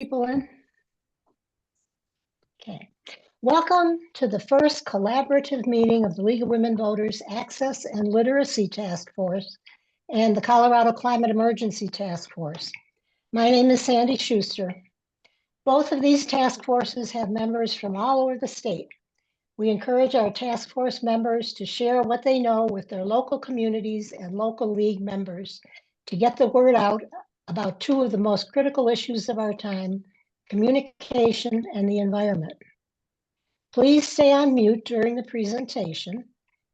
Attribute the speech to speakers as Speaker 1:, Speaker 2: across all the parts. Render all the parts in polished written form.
Speaker 1: People in? Okay. Welcome to the first collaborative meeting of the League of Women Voters Access and Literacy Task Force and the Colorado Climate Emergency Task Force. My name is Sandy Schuster. Both of these task forces have members from all over the state. We encourage our task force members to share what they know with their local communities and local league members to get the word out about two of the most critical issues of our time, communication and the environment. Please stay on mute during the presentation,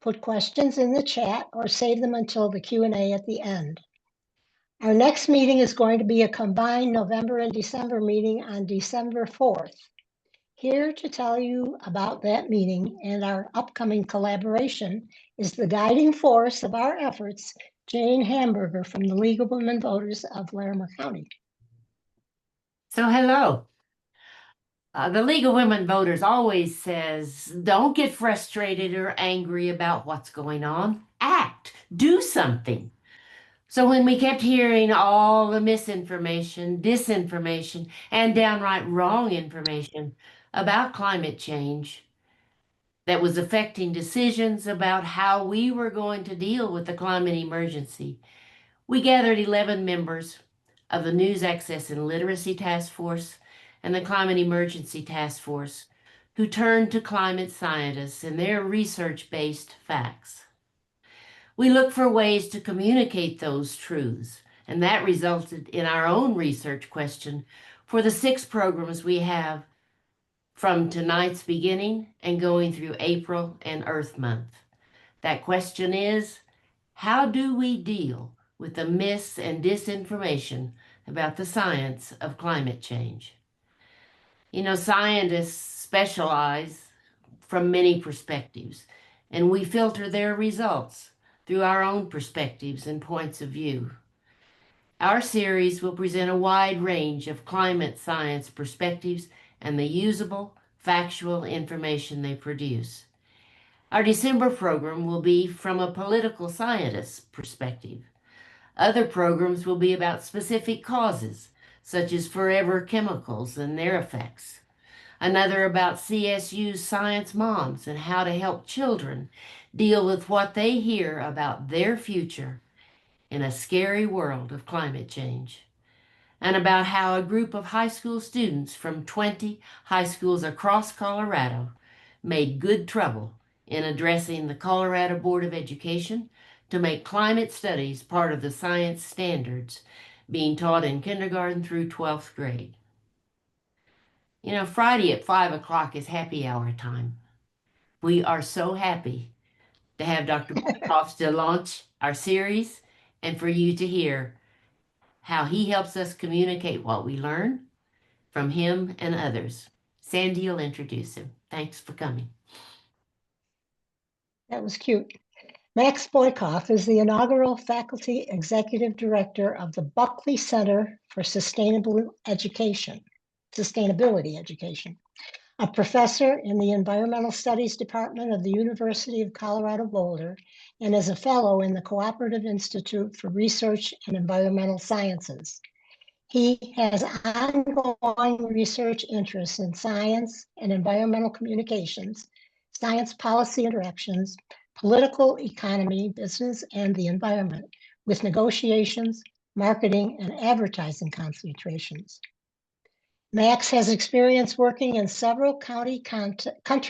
Speaker 1: put questions in the chat, or save them until the Q&A at the end. Our next meeting is going to be a combined November and December meeting on December 4th. Here to tell you about that meeting and our upcoming collaboration is the guiding force of our efforts, Jane Hamburger from the League of Women Voters of Larimer County.
Speaker 2: So hello. The League of Women Voters always says, don't get frustrated or angry about what's going on. Act, do something. So when we kept hearing all the misinformation, disinformation, and downright wrong information about climate change that was affecting decisions about how we were going to deal with the climate emergency, we gathered 11 members of the News Access and Literacy Task Force and the Climate Emergency Task Force, who turned to climate scientists and their research-based facts. We looked for ways to communicate those truths, and that resulted in our own research question for the 6 programs we have from tonight's beginning and going through April and Earth Month. That question is, how do we deal with the myths and disinformation about the science of climate change? You know, scientists specialize from many perspectives, and we filter their results through our own perspectives and points of view. Our series will present a wide range of climate science perspectives and the usable, factual information they produce. Our December program will be from a political scientist's perspective. Other programs will be about specific causes, such as forever chemicals and their effects. Another about CSU's science moms and how to help children deal with what they hear about their future in a scary world of climate change. And about how a group of high school students from 20 high schools across Colorado made good trouble in addressing the Colorado Board of Education to make climate studies part of the science standards being taught in kindergarten through 12th grade. You know, Friday at 5 o'clock is happy hour time. We are so happy to have Dr. Boykoff to launch our series and for you to hear how he helps us communicate what we learn from him and others. Sandy will introduce him. Thanks for coming.
Speaker 1: That was cute. Max Boykoff is the inaugural Faculty Executive Director of the Buckley Center for Sustainability Education, a professor in the Environmental Studies Department of the University of Colorado Boulder, and is a fellow in the Cooperative Institute for Research and Environmental Sciences. He has ongoing research interests in science and environmental communications, science policy interactions, political economy, business, and the environment, with negotiations, marketing, and advertising concentrations. Max has experience working in several country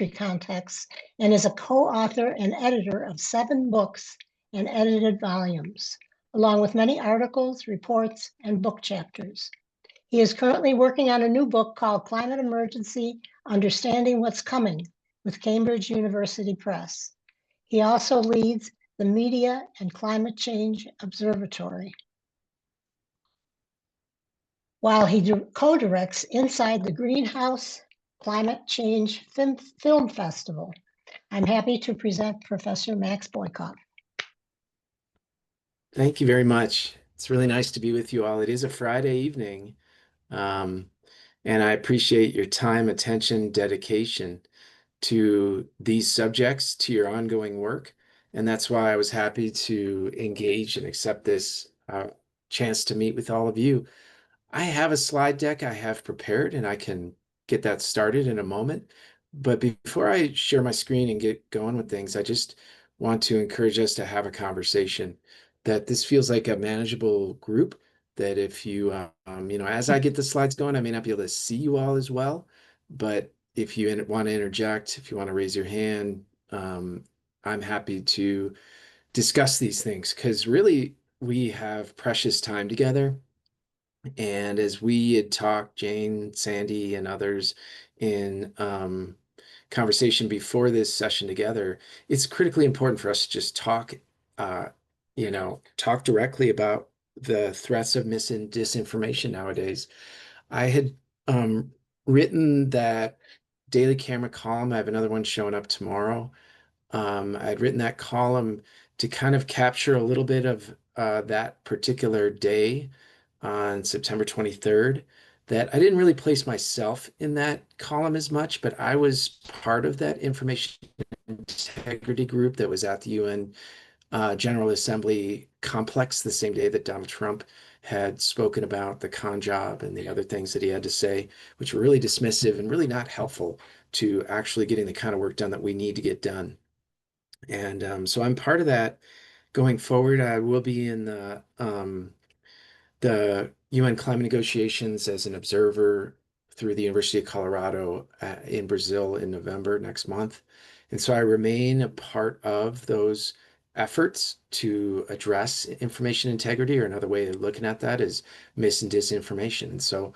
Speaker 1: contexts and is a co-author and editor of 7 books and edited volumes, along with many articles, reports, and book chapters. He is currently working on a new book called Climate Emergency: Understanding What's Coming with Cambridge University Press. He also leads the Media and Climate Change Observatory, while he co-directs Inside the Greenhouse Climate Change Film Festival. I'm happy to present Professor Max Boykoff.
Speaker 3: Thank you very much. It's really nice to be with you all. It is a Friday evening, and I appreciate your time, attention, dedication to these subjects, to your ongoing work. And that's why I was happy to engage and accept this chance to meet with all of you. I have a slide deck I have prepared, and I can get that started in a moment. But before I share my screen and get going with things, I just want to encourage us to have a conversation, that this feels like a manageable group, that if you, as I get the slides going, I may not be able to see you all as well, but if you want to interject, if you want to raise your hand, I'm happy to discuss these things, because really we have precious time together. And as we had talked, Jane, Sandy, and others in conversation before this session together, it's critically important for us to just talk, uh, talk directly about the threats of mis and disinformation nowadays. I had written that daily camera column. I have another one showing up tomorrow. I'd written that column to kind of capture a little bit of that particular day on September 23rd, that I didn't really place myself in that column as much, but I was part of that information integrity group that was at the UN General Assembly complex the same day that Donald Trump had spoken about the con job and the other things that he had to say, which were really dismissive and really not helpful to actually getting the kind of work done that we need to get done. And so I'm part of that going forward. I will be in the UN climate negotiations as an observer through the University of Colorado in Brazil in November next month. And so I remain a part of those efforts to address information integrity, or another way of looking at that is mis and disinformation. And so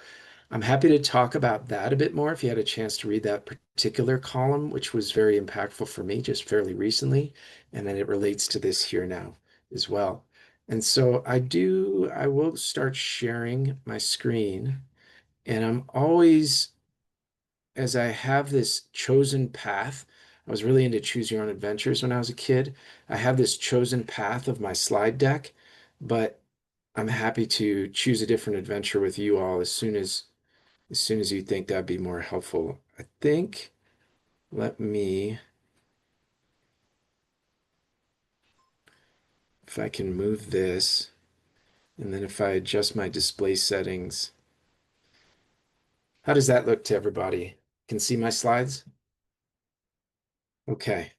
Speaker 3: I'm happy to talk about that a bit more if you had a chance to read that particular column, which was very impactful for me just fairly recently. And then it relates to this here now as well. And so I will start sharing my screen. And I'm always, as I have this chosen path, I was really into choose your own adventures when I was a kid. I have this chosen path of my slide deck, but I'm happy to choose a different adventure with you all as soon as you think that'd be more helpful. I think, let me, if I can move this, and then if I adjust my display settings, how does that look to everybody? Can see my slides? Okay.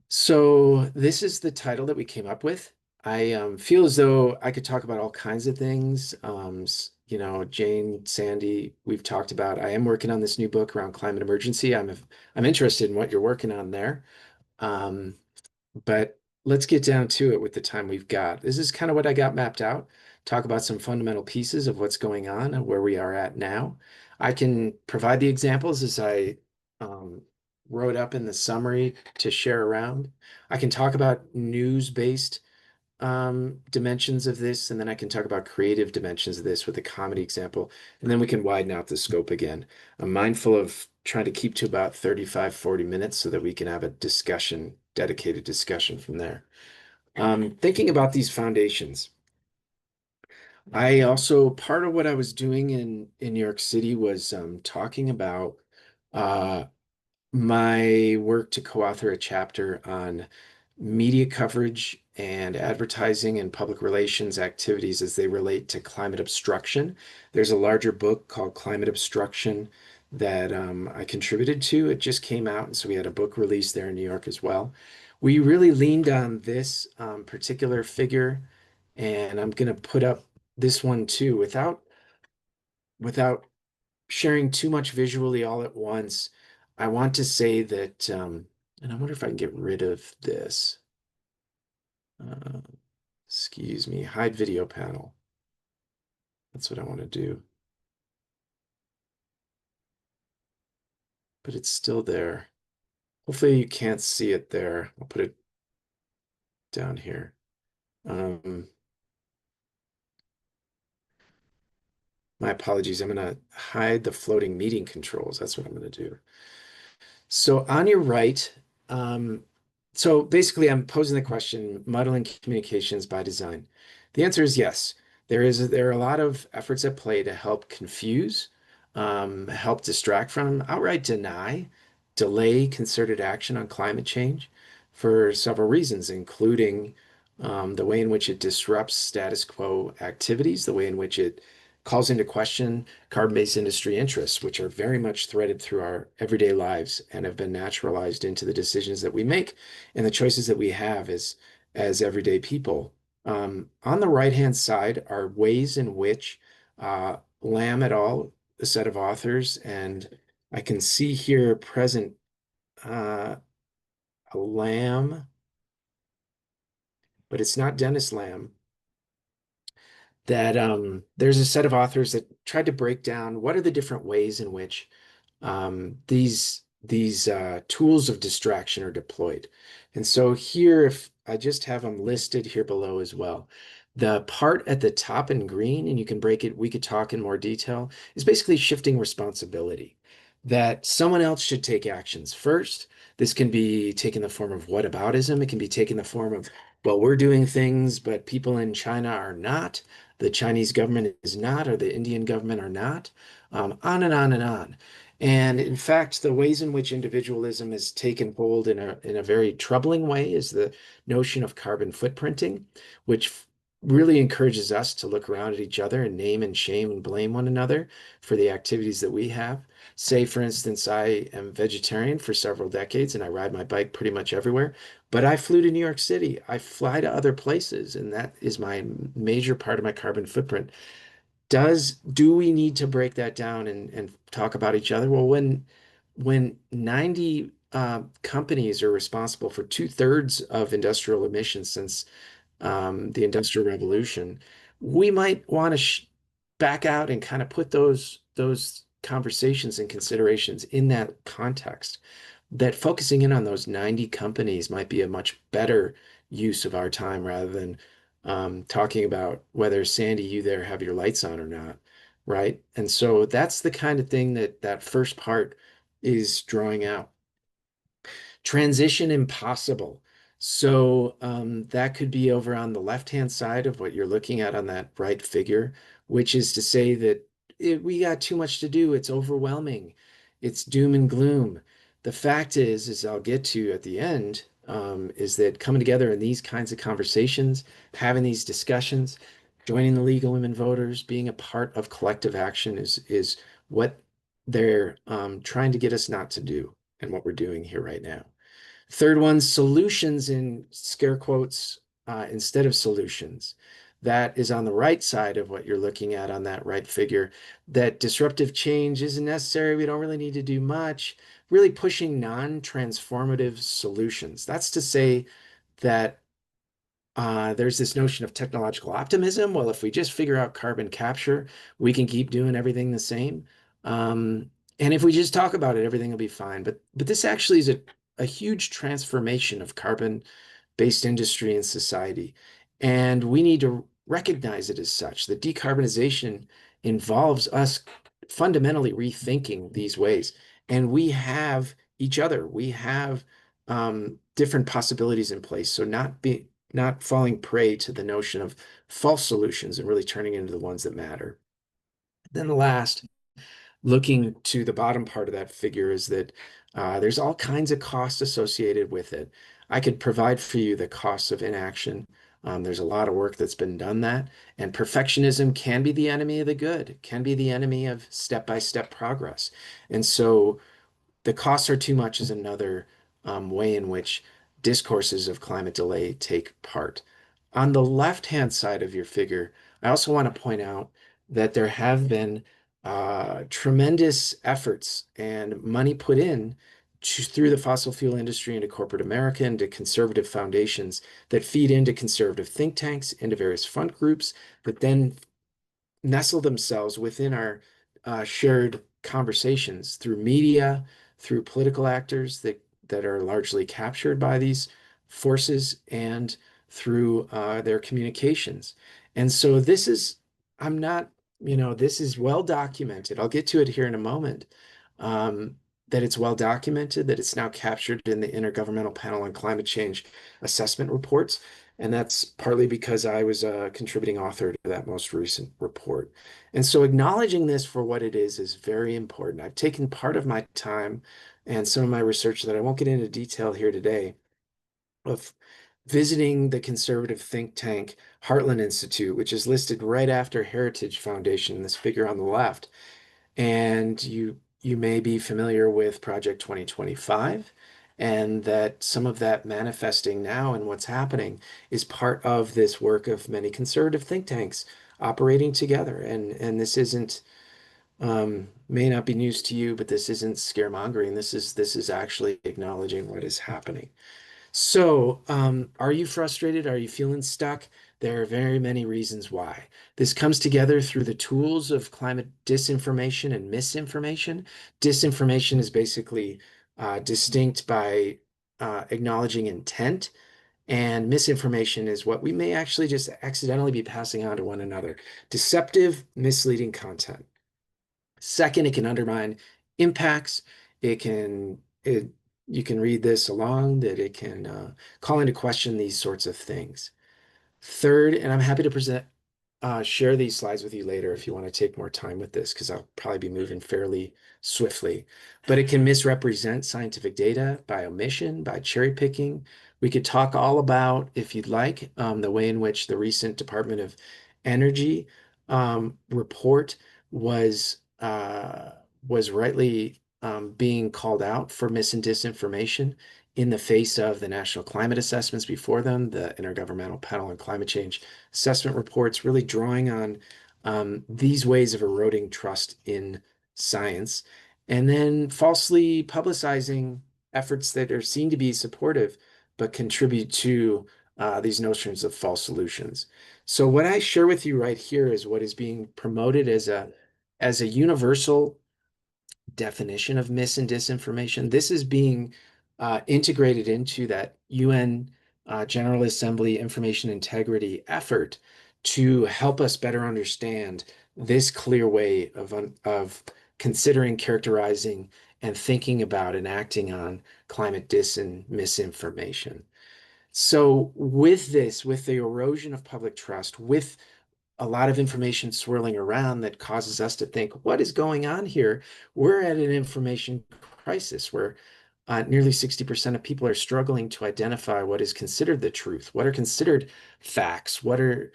Speaker 3: So this is the title that we came up with. I feel as though I could talk about all kinds of things. Jane, Sandy, we've talked about. I am working on this new book around climate emergency. I'm interested in what you're working on there. Um, But let's get down to it with the time we've got. This is kind of what I got mapped out. Talk about some fundamental pieces of what's going on and where we are at now. I can provide the examples as I um, wrote up in the summary to share around. I can talk about news-based dimensions of this, and then I can talk about creative dimensions of this with a comedy example, and then we can widen out the scope again. I'm mindful of trying to keep to about 35, 40 minutes so that we can have a discussion, dedicated discussion from there. Thinking about these foundations, I also, part of what I was doing in New York City was talking about uh, my work to co-author a chapter on media coverage and advertising and public relations activities as they relate to climate obstruction. There's a larger book called Climate Obstruction that I contributed to. It just came out, and so we had a book release there in New York as well. We really leaned on this particular figure, and I'm going to put up this one too without sharing too much visually all at once. I want to say that, and I wonder if I can get rid of this. Uh, excuse me, hide video panel. That's what I want to do. But it's still there. Hopefully you can't see it there. I'll put it down here. My apologies. I'm going to hide the floating meeting controls. That's what I'm going to do. So on your right, so basically I'm posing the question, modeling communications by design. The answer is yes. There are a lot of efforts at play to help confuse, help distract from, outright deny, delay concerted action on climate change for several reasons, including the way in which it disrupts status quo activities, the way in which it calls into question carbon-based industry interests, which are very much threaded through our everyday lives and have been naturalized into the decisions that we make and the choices that we have as everyday people. On the right-hand side are ways in which Lamb et al., a set of authors, and I can see here present a Lamb, but it's not Dennis Lamb. That there's a set of authors that tried to break down what are the different ways in which these tools of distraction are deployed. And so here, if I just have them listed here below as well, the part at the top in green, and you can break it, we could talk in more detail, is basically shifting responsibility, that someone else should take actions first. This can be taken the form of whataboutism. It can be taken the form of, well, we're doing things, but people in China are not. The Chinese government is not, or the Indian government are not, on and on and on. And in fact, the ways in which individualism has taken hold in a very troubling way is the notion of carbon footprinting, which really encourages us to look around at each other and name and shame and blame one another for the activities that we have. Say, for instance, I am vegetarian for several decades and I ride my bike pretty much everywhere, but I flew to New York City. I fly to other places, and that is my major part of my carbon footprint. Do we need to break that down and talk about each other? Well, when 90 companies are responsible for 2/3 of industrial emissions since the Industrial Revolution, we might want to back out and kind of put those conversations and considerations in that context. That focusing in on those 90 companies might be a much better use of our time rather than talking about whether, Sandy, you there have your lights on or not, right? And so that's the kind of thing that first part is drawing out. Transition impossible. So that could be over on the left-hand side of what you're looking at on that right figure, which is to say that we got too much to do. It's overwhelming. It's doom and gloom. The fact is, as I'll get to at the end, is that coming together in these kinds of conversations, having these discussions, joining the League of Women Voters, being a part of collective action is what they're trying to get us not to do and what we're doing here right now. Third one, solutions in scare quotes instead of solutions. That is on the right side of what you're looking at on that right figure, that disruptive change isn't necessary. We don't really need to do much. Really pushing non-transformative solutions. That's to say that there's this notion of technological optimism. Well, if we just figure out carbon capture, we can keep doing everything the same. And if we just talk about it, everything will be fine. But this actually is a huge transformation of carbon-based industry and society. And we need to recognize it as such. That decarbonization involves us fundamentally rethinking these ways. And we have each other. We have different possibilities in place. So not falling prey to the notion of false solutions and really turning into the ones that matter. Then the last, looking to the bottom part of that figure, is that there's all kinds of costs associated with it. I could provide for you the costs of inaction. There's a lot of work that's been done that, and perfectionism can be the enemy of the good, can be the enemy of step-by-step progress. And so the costs are too much is another way in which discourses of climate delay take part. On the left-hand side of your figure, I also want to point out that there have been tremendous efforts and money put in through the fossil fuel industry into corporate America, into conservative foundations that feed into conservative think tanks, into various front groups, that then nestle themselves within our shared conversations through media, through political actors that are largely captured by these forces, and through their communications. And so this is, this is well documented. I'll get to it here in a moment. That it's well documented, that it's now captured in the Intergovernmental Panel on Climate Change assessment reports. And that's partly because I was a contributing author to that most recent report. And so acknowledging this for what it is very important. I've taken part of my time and some of my research that I won't get into detail here today of visiting the conservative think tank Heartland Institute, which is listed right after Heritage Foundation, this figure on the left. And you may be familiar with Project 2025, and that some of that manifesting now and what's happening is part of this work of many conservative think tanks operating together. And this isn't may not be news to you, but this isn't scaremongering. This is actually acknowledging what is happening. So, are you frustrated? Are you feeling stuck? There are very many reasons why. This comes together through the tools of climate disinformation and misinformation. Disinformation is basically distinct by acknowledging intent, and misinformation is what we may actually just accidentally be passing on to one another. Deceptive, misleading content. Second, it can undermine impacts. You can read this along, that it can call into question these sorts of things. Third, and I'm happy to share these slides with you later if you want to take more time with this, because I'll probably be moving fairly swiftly. But it can misrepresent scientific data by omission, by cherry picking. We could talk all about, if you'd like, the way in which the recent Department of Energy report was rightly being called out for mis and disinformation in the face of the national climate assessments before them, the Intergovernmental Panel on Climate Change assessment reports, really drawing on these ways of eroding trust in science, and then falsely publicizing efforts that are seen to be supportive but contribute to these notions of false solutions. So what I share with you right here is what is being promoted as a universal definition of mis and disinformation. This is being integrated into that UN General Assembly information integrity effort to help us better understand this clear way of considering, characterizing, and thinking about and acting on climate dis and misinformation. So with this, with the erosion of public trust, with a lot of information swirling around that causes us to think, what is going on here? We're at an information crisis where nearly 60% of people are struggling to identify what is considered the truth, what are considered facts, what are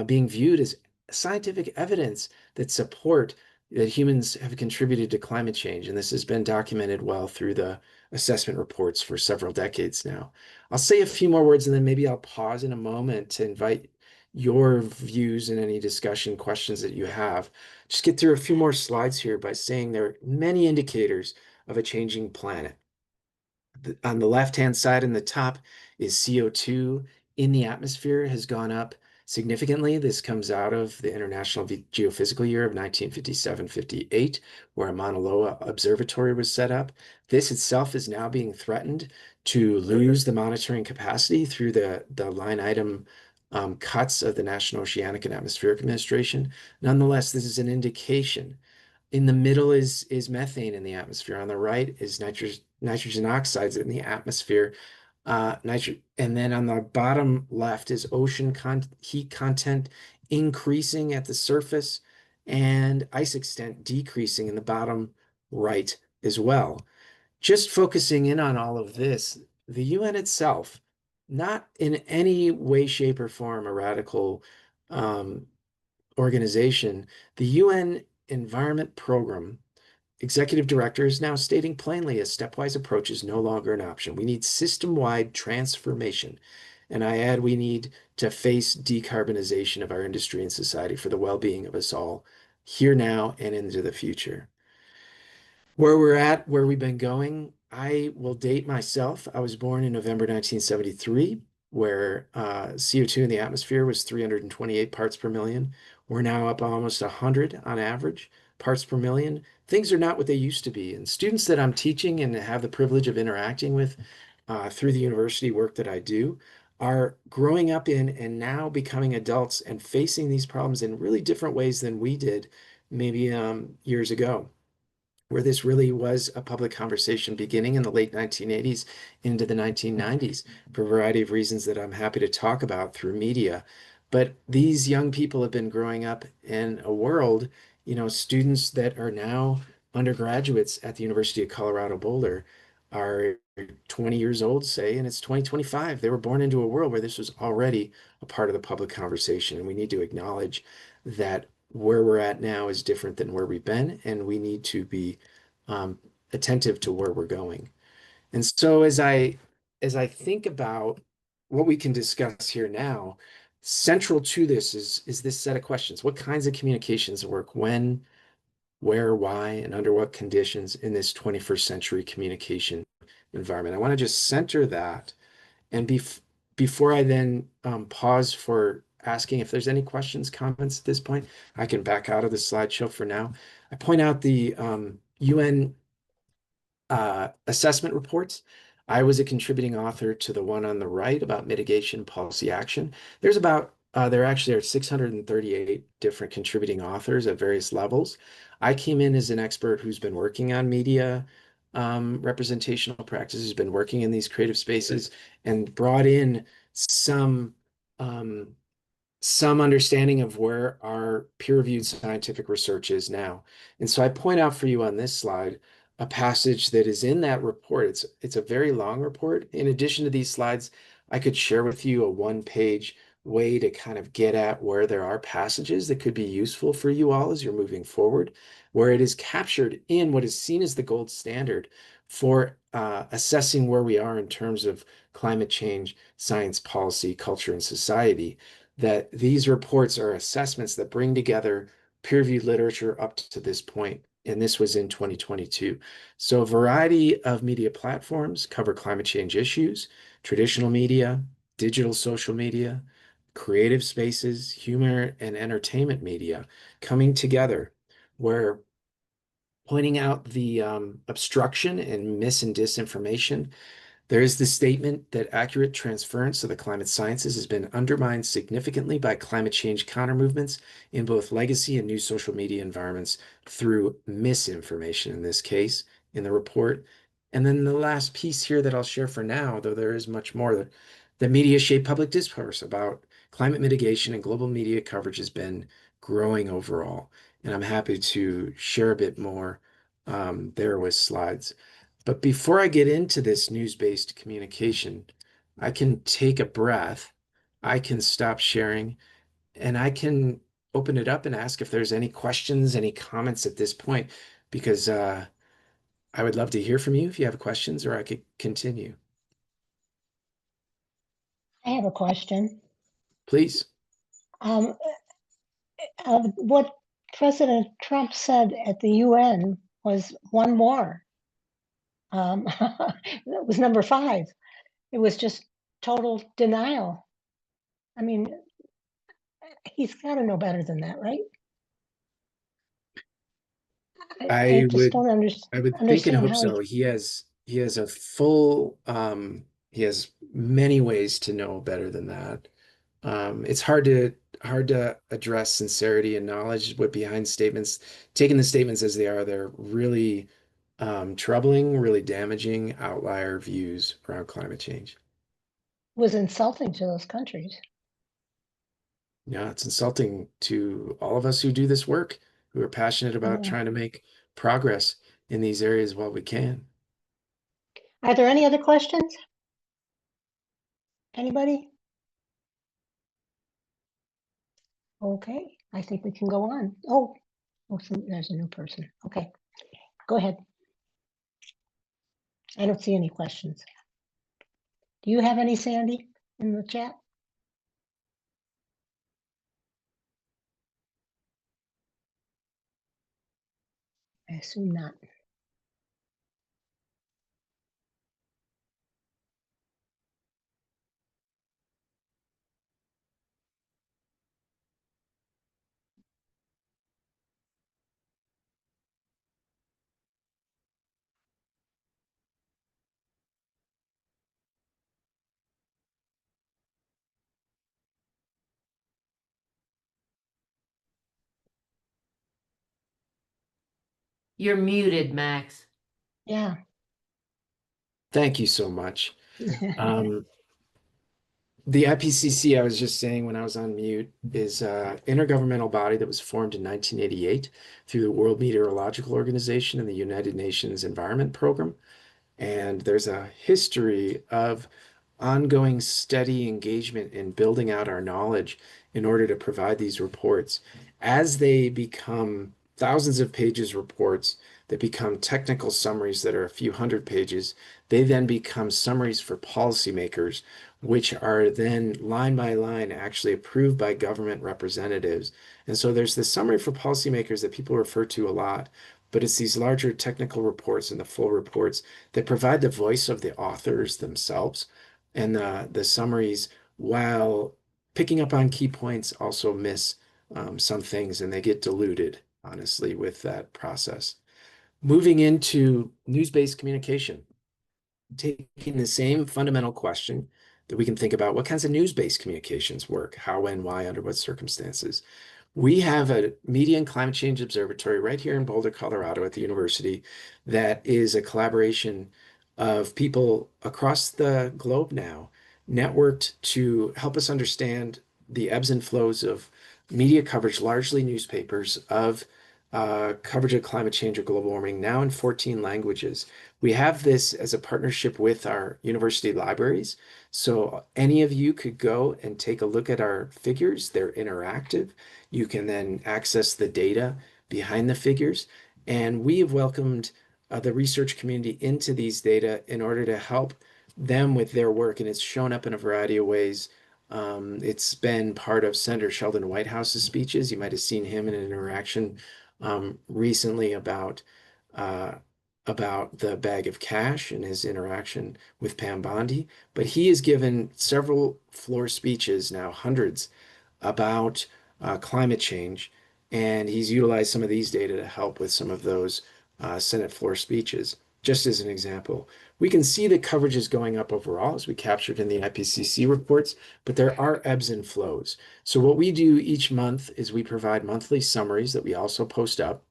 Speaker 3: being viewed as scientific evidence that support that humans have contributed to climate change. And this has been documented well through the assessment reports for several decades now. I'll say a few more words and then maybe I'll pause in a moment to invite your views and any discussion questions that you have. Just get through a few more slides here by saying there are many indicators of a changing planet. On the left-hand side in the top is CO2 in the atmosphere has gone up significantly. This comes out of the International Geophysical Year of 1957-58, where a Mauna Loa observatory was set up. This itself is now being threatened to lose the monitoring capacity through the line item cuts of the National Oceanic and Atmospheric Administration. Nonetheless, this is an indication. In the middle is methane in the atmosphere. On the right is nitrogen oxides in the atmosphere. And then on the bottom left is ocean heat content increasing at the surface and ice extent decreasing in the bottom right as well. Just focusing in on all of this, the UN itself, not in any way, shape, or form a radical organization, the UN Environment Program executive director is now stating plainly a stepwise approach is no longer an option. We need system-wide transformation. And I add, we need to face decarbonization of our industry and society for the well-being of us all here now and into the future. Where we're at, where we've been going, I will date myself. I was born in November 1973, where CO2 in the atmosphere was 328 parts per million. We're now up almost 100 on average parts per million. Things are not what they used to be. And students that I'm teaching and have the privilege of interacting with through the university work that I do are growing up in and now becoming adults and facing these problems in really different ways than we did maybe years ago, where this really was a public conversation beginning in the late 1980s into the 1990s for a variety of reasons that I'm happy to talk about through media. But these young people have been growing up in a world, students that are now undergraduates at the University of Colorado Boulder are 20 years old, say, and it's 2025. They were born into a world where this was already a part of the public conversation. And we need to acknowledge that where we're at now is different than where we've been, and we need to be attentive to where we're going. And so as I think about what we can discuss here now, central to this is this set of questions. What kinds of communications work when, where, why, and under what conditions in this 21st century communication environment? I want to just center that. And before I then pause for asking if there's any questions, comments at this point, I can back out of the slideshow for now. I point out the UN assessment reports. I was a contributing author to the one on the right about mitigation policy action. There actually are 638 different contributing authors at various levels. I came in as an expert who's been working on media representational practices, been working in these creative spaces, and brought in um, some understanding of where our peer-reviewed scientific research is now. And so I point out for you on this slide a passage that is in that report. It's a very long report. In addition to these slides, I could share with you a one-page way to kind of get at where there are passages that could be useful for you all as you're moving forward, where it is captured in what is seen as the gold standard for assessing where we are in terms of climate change, science, policy, culture, and society. That these reports are assessments that bring together peer-reviewed literature up to this point, and this was in 2022. So a variety of media platforms cover climate change issues, traditional media, digital social media, creative spaces, humor, and entertainment media coming together, where pointing out the obstruction and mis and disinformation. There is the statement that accurate transference of the climate sciences has been undermined significantly by climate change countermovements in both legacy and new social media environments through misinformation in this case, in the report. And then the last piece here that I'll share for now, though there is much more, that the media shape public discourse about climate mitigation and global media coverage has been growing overall. And I'm happy to share a bit more there with slides. But before I get into this news-based communication, I can take a breath, I can stop sharing, and I can open it up and ask if there's any questions, any comments at this point, because I would love to hear from you if you have questions, or I could continue.
Speaker 1: I have a question.
Speaker 3: Please.
Speaker 1: Um, what President Trump said at the UN was one more. That was number 5. It was just total denial. I mean, he's got to know better than that, right? I
Speaker 3: I
Speaker 1: just
Speaker 3: would
Speaker 1: don't
Speaker 3: I would think and
Speaker 1: understand
Speaker 3: hope
Speaker 1: how
Speaker 3: so. He has a full he has many ways to know better than that. It's hard to address sincerity and knowledge what behind statements. Taking the statements as they are, they're really troubling, really damaging outlier views around climate change.
Speaker 1: was insulting to those countries.
Speaker 3: Yeah, it's insulting to all of us who do this work, who are passionate about
Speaker 1: Yeah.
Speaker 3: trying to make progress in these areas while we can.
Speaker 1: Are there any other questions? Anybody? Okay, I think we can go on. Oh, there's a new person. Okay, go ahead. I don't see any questions. Do you have any, Sandy, in the chat? I assume not.
Speaker 2: You're muted, Max.
Speaker 1: Yeah.
Speaker 3: Thank you so much. The IPCC, I was just saying when I was on mute, is an intergovernmental body that was formed in 1988 through the World Meteorological Organization and the United Nations Environment Program. And there's a history of ongoing steady engagement in building out our knowledge in order to provide these reports. As they become thousands of pages reports that become technical summaries that are a few hundred pages, they then become summaries for policymakers, which are then line by line actually approved by government representatives. And so there's this summary for policymakers that people refer to a lot, but it's these larger technical reports and the full reports that provide the voice of the authors themselves. And the summaries, while picking up on key points, also miss some things and they get diluted, honestly, with that process. Moving into news-based communication, taking the same fundamental question that we can think about, what kinds of news-based communications work, how, when, why, under what circumstances. We have a Media and Climate Change Observatory right here in Boulder, Colorado at the university that is a collaboration of people across the globe now, networked to help us understand the ebbs and flows of media coverage, largely newspapers, of coverage of climate change or global warming, now in 14 languages. We have this as a partnership with our university libraries. So any of you could go and take a look at our figures. They're interactive. You can then access the data behind the figures. And we have welcomed the research community into these data in order to help them with their work. And it's shown up in a variety of ways. It's been part of Senator Sheldon Whitehouse's speeches. You might have seen him in an interaction recently about the bag of cash and his interaction with Pam Bondi. But he has given several floor speeches, now hundreds, about climate change. And he's utilized some of these data to help with some of those Senate floor speeches. Just as an example, we can see the coverage is going up overall as we captured in the IPCC reports, but there are ebbs and flows. So what we do each month is we provide monthly summaries that we also post up.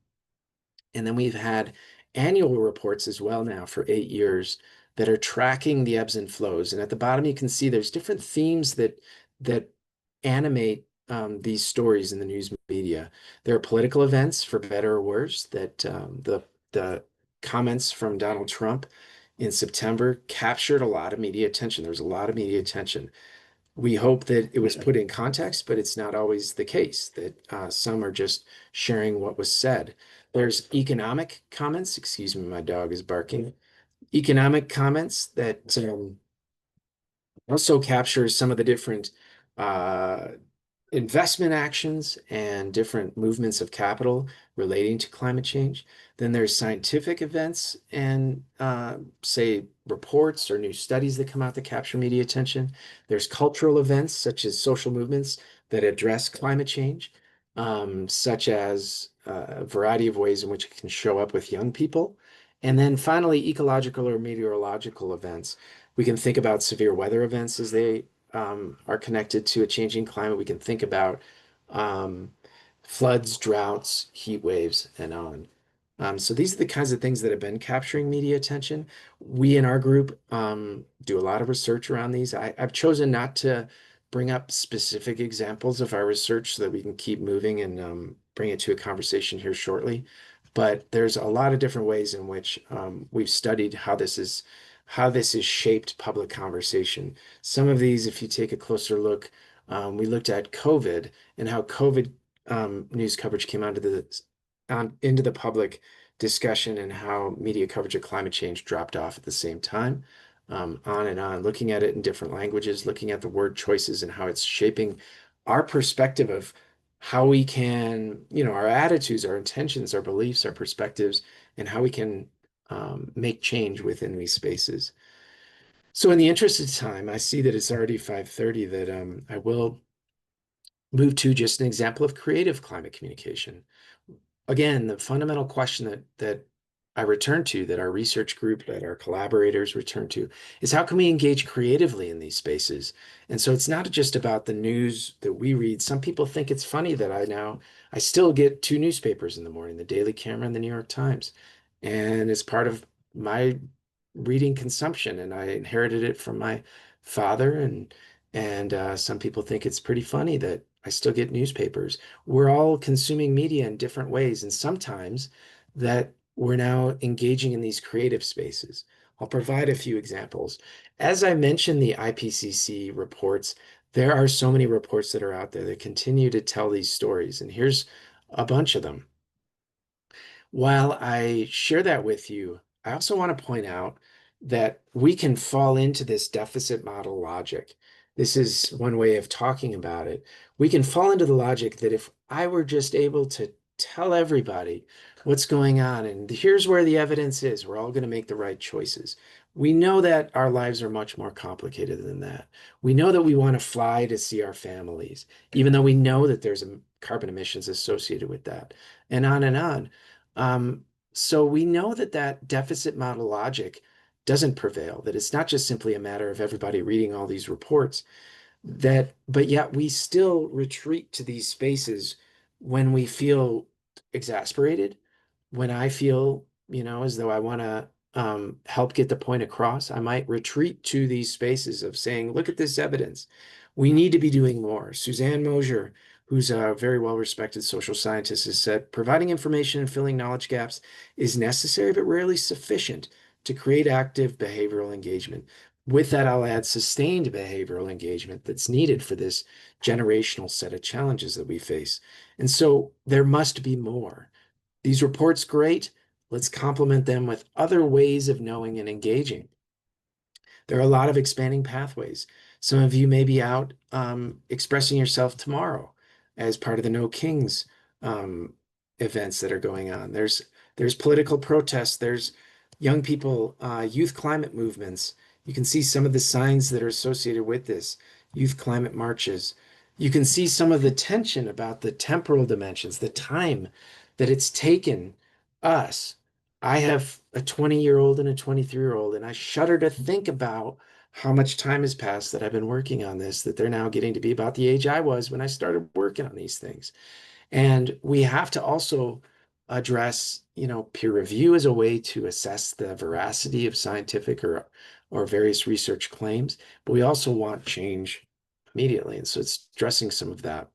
Speaker 3: And then we've had annual reports as well now for 8 years that are tracking the ebbs and flows. And at the bottom, you can see there's different themes that animate these stories in the news media. There are political events, for better or worse, that the comments from Donald Trump in September captured a lot of media attention. There was a lot of media attention. We hope that it was put in context, but it's not always the case, that some are just sharing what was said. There's economic comments. Excuse me, my dog is barking. Economic comments that also capture some of the different investment actions and different movements of capital relating to climate change. Then there's scientific events and say reports or new studies that come out that capture media attention. There's cultural events such as social movements that address climate change, such as a variety of ways in which it can show up with young people. And then finally, ecological or meteorological events. We can think about severe weather events as they are connected to a changing climate. We can think about floods, droughts, heat waves, and on. So these are the kinds of things that have been capturing media attention. We in our group do a lot of research around these. I've chosen not to bring up specific examples of our research so that we can keep moving and bring it to a conversation here shortly. But there's a lot of different ways in which we've studied how this is shaped public conversation. Some of these, if you take a closer look, we looked at COVID and how COVID news coverage came into the public discussion and how media coverage of climate change dropped off at the same time, on and on, looking at it in different languages, looking at the word choices and how it's shaping our perspective of how we can, our attitudes, our intentions, our beliefs, our perspectives, and how we can make change within these spaces. So in the interest of time, I see that it's already 5:30, that I will move to just an example of creative climate communication. Again, the fundamental question that I return to, that our research group, that our collaborators return to, is how can we engage creatively in these spaces? And so it's not just about the news that we read. Some people think it's funny that I still get 2 newspapers in the morning, the Daily Camera and the New York Times. And it's part of my reading consumption, and I inherited it from my father. And some people think it's pretty funny that I still get newspapers. We're all consuming media in different ways, and sometimes that we're now engaging in these creative spaces, I'll provide a few examples. As I mentioned, the IPCC reports, there are so many reports that are out there that continue to tell these stories, and here's a bunch of them. While I share that with you, I also want to point out that we can fall into this deficit model logic. This is one way of talking about it. We can fall into the logic that if I were just able to tell everybody what's going on, and here's where the evidence is, we're all going to make the right choices. We know that our lives are much more complicated than that. We know that we want to fly to see our families, even though we know that there's carbon emissions associated with that, and on and on. So we know that that deficit model logic doesn't prevail, that it's not just simply a matter of everybody reading all these reports, but yet we still retreat to these spaces when we feel exasperated, when I feel, as though I want to help get the point across. I might retreat to these spaces of saying, look at this evidence. We need to be doing more. Suzanne Mosier, who's a very well-respected social scientist, has said, providing information and filling knowledge gaps is necessary, but rarely sufficient to create active behavioral engagement. With that, I'll add sustained behavioral engagement that's needed for this generational set of challenges that we face. And so there must be more. These reports, great. Let's complement them with other ways of knowing and engaging. There are a lot of expanding pathways. Some of you may be out expressing yourself tomorrow as part of the No Kings events that are going on. There's political protests. There's young people, youth climate movements. You can see some of the signs that are associated with this, youth climate marches. You can see some of the tension about the temporal dimensions, the time that it's taken us. I have a 20-year-old and a 23-year-old, and I shudder to think about how much time has passed that I've been working on this, that they're now getting to be about the age I was when I started working on these things. And we have to also address, peer review as a way to assess the veracity of scientific or various research claims, but we also want change immediately. And so it's addressing some of that.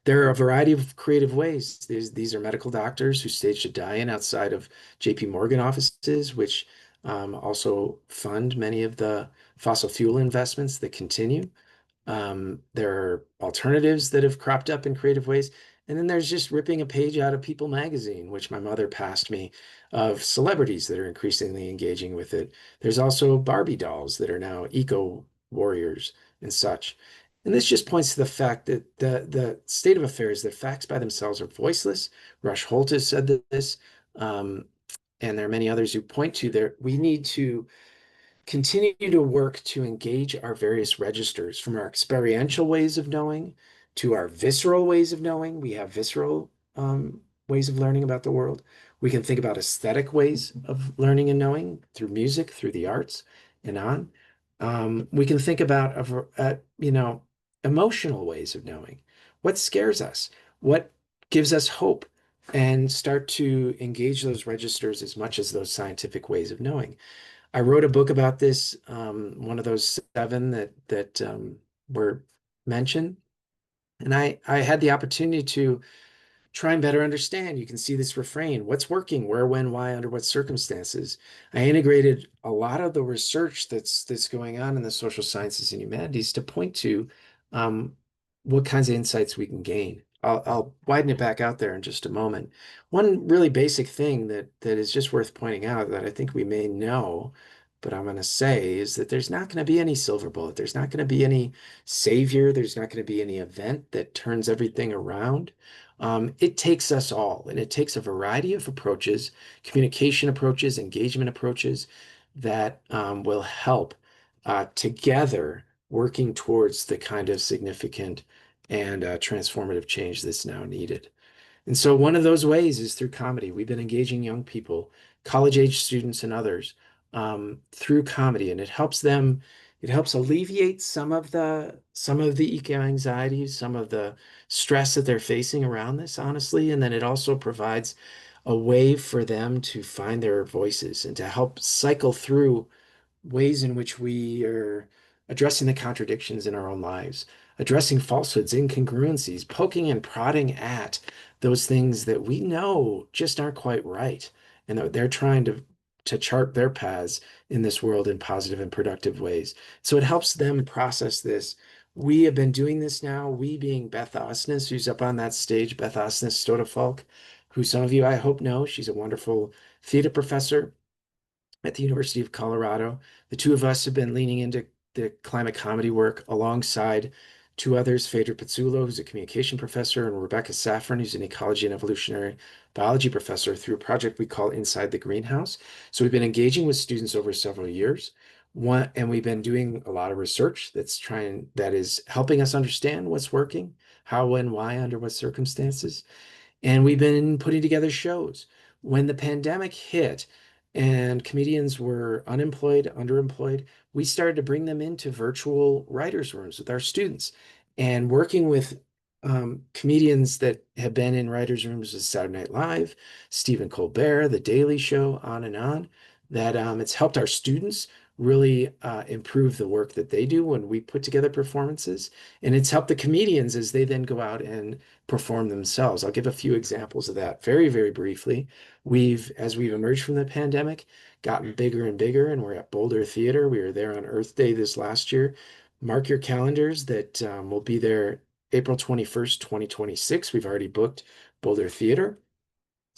Speaker 3: There are a variety of creative ways. These are medical doctors who staged a die-in outside of JP Morgan offices, which also fund many of the fossil fuel investments that continue. There are alternatives that have cropped up in creative ways. And then there's just ripping a page out of People magazine, which my mother passed me, of celebrities that are increasingly engaging with it. There's also Barbie dolls that are now eco warriors and such. And this just points to the fact that the state of affairs, that facts by themselves are voiceless. Rush Holt has said this, and there are many others who point to there. We need to continue to work to engage our various registers, from our experiential ways of knowing to our visceral ways of knowing. We have visceral ways of learning about the world. We can think about aesthetic ways of learning and knowing through music, through the arts, and on. We can think about emotional ways of knowing. What scares us? What gives us hope? And start to engage those registers as much as those scientific ways of knowing. I wrote a book about this, one of those 7 that were mentioned. And I had the opportunity to try and better understand. You can see this refrain: what's working, where, when, why, under what circumstances. I integrated a lot of the research that's going on in the social sciences and humanities to point to what kinds of insights we can gain. I'll widen it back out there in just a moment. One really basic thing that is just worth pointing out, that I think we may know, but I'm going to say, is that there's not going to be any silver bullet. There's not going to be any savior. There's not going to be any event that turns everything around. It takes us all, and it takes a variety of approaches, communication approaches, engagement approaches, that will help together, working towards the kind of significant and transformative change that's now needed. And so one of those ways is through comedy. We've been engaging young people, college-age students and others, through comedy, and it helps alleviate some of the eco-anxiety, some of the stress that they're facing around this, honestly. And then it also provides a way for them to find their voices and to help cycle through ways in which we are addressing the contradictions in our own lives, addressing falsehoods, incongruencies, poking and prodding at those things that we know just aren't quite right, and that they're trying to to chart their paths in this world in positive and productive ways. So it helps them process this. We have been doing this now, we being Beth Osnes, who's up on that stage, Beth Osnes Stodefalk, who some of you I hope know. She's a wonderful theater professor at the University of Colorado. The two of us have been leaning into the climate comedy work alongside two others, Phaedra Pizzulo, who's a communication professor, and Rebecca Safran, who's an ecology and evolutionary biology professor, through a project we call Inside the Greenhouse. So we've been engaging with students over several years. And we've been doing a lot of research that is helping us understand what's working, how, when, why, under what circumstances. And we've been putting together shows. When the pandemic hit and comedians were unemployed, underemployed, we started to bring them into virtual writers' rooms with our students and working with comedians that have been in writers' rooms with Saturday Night Live, Stephen Colbert, The Daily Show, on, that it's helped our students really improve the work that they do when we put together performances. And it's helped the comedians as they then go out and perform themselves. I'll give a few examples of that very, very briefly. As we've emerged from the pandemic, gotten bigger and bigger, and we're at Boulder Theater. We were there on Earth Day this last year. Mark your calendars that we'll be there April 21st, 2026. We've already booked Boulder Theater.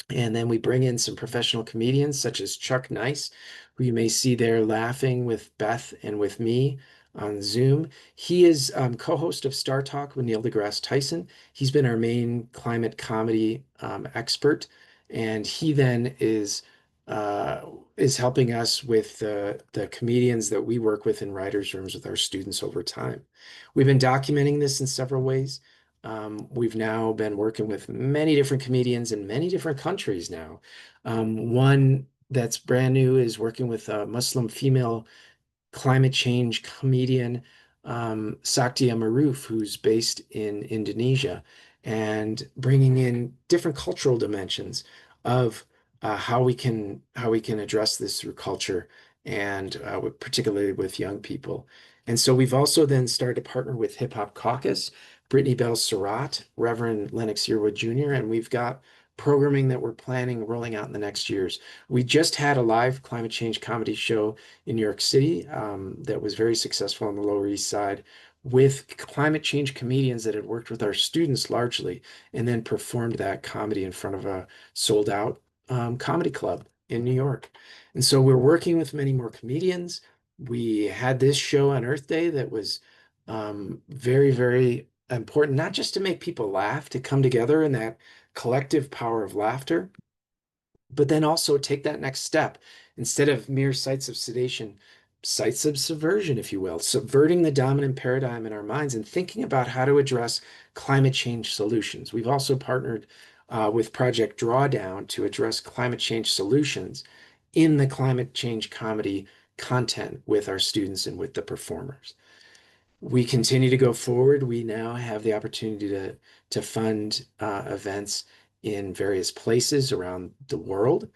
Speaker 3: And then we bring in some professional comedians such as Chuck Nice, who you may see there laughing with Beth and with me on Zoom. He is co-host of Star Talk with Neil deGrasse Tyson. He's been our main climate comedy expert, and he then is helping us with the comedians that we work with in writers' rooms with our students over time. We've been documenting this in several ways. We've now been working with many different comedians in many different countries now. One that's brand new is working with a Muslim female climate change comedian, Saktia Maruf, who's based in Indonesia, and bringing in different cultural dimensions of how we can address this through culture, and particularly with young people. And so we've also then started to partner with Hip Hop Caucus, Brittany Bell Surratt, Reverend Lennox Yearwood Jr., and we've got programming that we're planning rolling out in the next years. We just had a live climate change comedy show in New York City that was very successful on the Lower East Side with climate change comedians that had worked with our students largely, and then performed that comedy in front of a sold out comedy club in New York. And so we're working with many more comedians. We had this show on Earth Day that was very, very important, not just to make people laugh, to come together in that collective power of laughter, but then also take that next step. Instead of mere sites of sedation, sites of subversion, if you will, subverting the dominant paradigm in our minds and thinking about how to address climate change solutions. We've also partnered with Project Drawdown to address climate change solutions in the climate change comedy content with our students and with the performers. We continue to go forward. We now have the opportunity to fund events in various places around the world.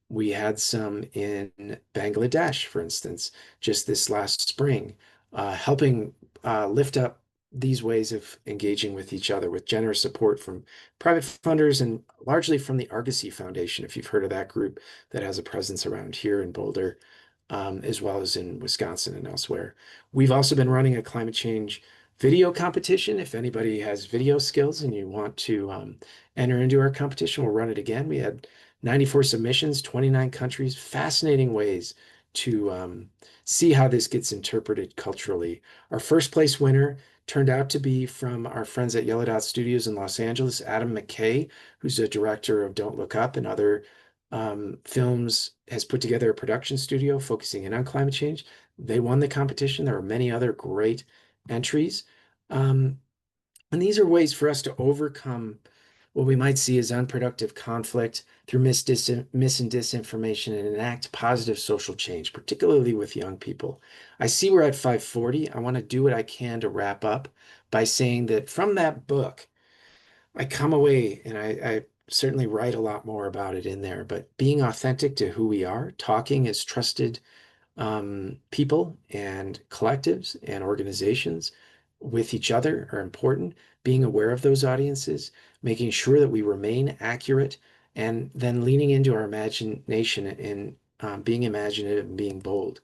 Speaker 3: We had some in Bangladesh, for instance, just this last spring, helping lift up these ways of engaging with each other with generous support from private funders and largely from the Argosy Foundation, if you've heard of that group that has a presence around here in Boulder, as well as in Wisconsin and elsewhere. We've also been running a climate change video competition. If anybody has video skills and you want to enter into our competition, we'll run it again. We had 94 submissions, 29 countries, fascinating ways to see how this gets interpreted culturally. Our first place winner turned out to be from our friends at Yellow Dot Studios in Los Angeles, Adam McKay, who's a director of Don't Look Up and other films, has put together a production studio focusing in on climate change. They won the competition. There are many other great entries. And these are ways for us to overcome what we might see as unproductive conflict through mis and disinformation and enact positive social change, particularly with young people. I see we're at 5:40. I want to do what I can to wrap up by saying that from that book, I come away and I certainly write a lot more about it in there, but being authentic to who we are, talking as trusted people and collectives and organizations with each other are important. Being aware of those audiences, making sure that we remain accurate and then leaning into our imagination and being imaginative and being bold.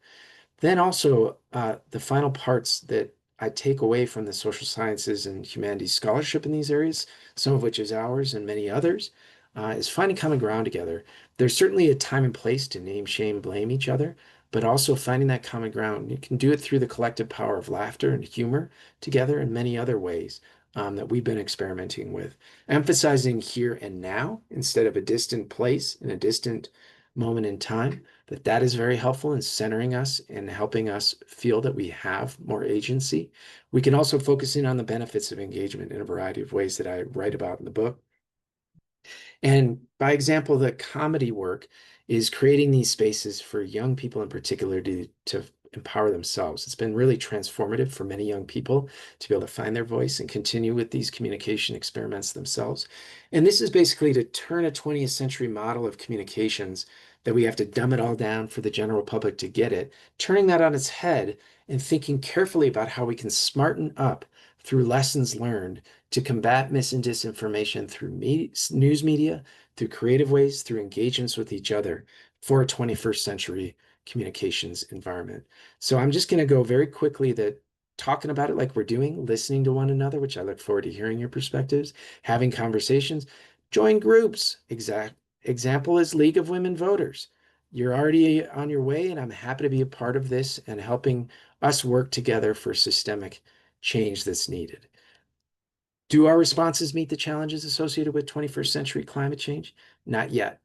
Speaker 3: Then also, the final parts that I take away from the social sciences and humanities scholarship in these areas, some of which is ours and many others, is finding common ground together. There's certainly a time and place to name, shame, blame each other, but also finding that common ground. You can do it through the collective power of laughter and humor together in many other ways that we've been experimenting with. Emphasizing here and now instead of a distant place in a distant moment in time, that is very helpful in centering us and helping us feel that we have more agency. We can also focus in on the benefits of engagement in a variety of ways that I write about in the book. And by example, the comedy work is creating these spaces for young people in particular to empower themselves. It's been really transformative for many young people to be able to find their voice and continue with these communication experiments themselves. And this is basically to turn a 20th century model of communications that we have to dumb it all down for the general public to get it, turning that on its head and thinking carefully about how we can smarten up through lessons learned to combat mis and disinformation through news media, through creative ways, through engagements with each other for a 21st century communications environment. So I'm just going to go very quickly that talking about it like we're doing, listening to one another, which I look forward to hearing your perspectives, having conversations, join groups. Example is League of Women Voters. You're already on your way, and I'm happy to be a part of this and helping us work together for systemic change that's needed. Do our responses meet the challenges associated with 21st century climate change? Not yet.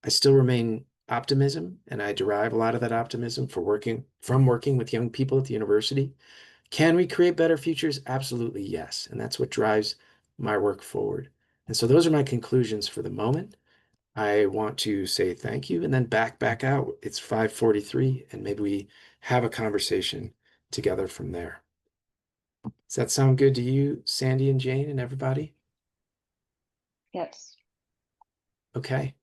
Speaker 3: I still remain optimism, and I derive a lot of that optimism from working with young people at the university. Can we create better futures? Absolutely, yes. And that's what drives my work forward. And so those are my conclusions for the moment. I want to say thank you and then back out. It's 5:43, and maybe we have a conversation together from there. Does that sound good to you, Sandy and Jane and everybody?
Speaker 4: Yes.
Speaker 3: Okay,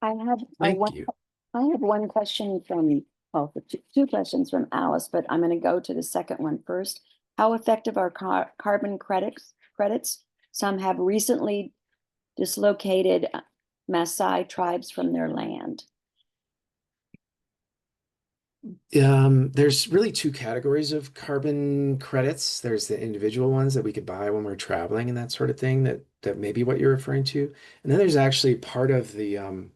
Speaker 4: I have
Speaker 3: thank you.
Speaker 4: one question from, well, two questions from Alice, but I'm going to go to the second one first. How effective are carbon credits? Some have recently dislocated Maasai tribes from their land.
Speaker 3: There's really two categories of carbon credits. There's the individual ones that we could buy when we're traveling and that sort of thing, that may be what you're referring to. And then there's actually part of the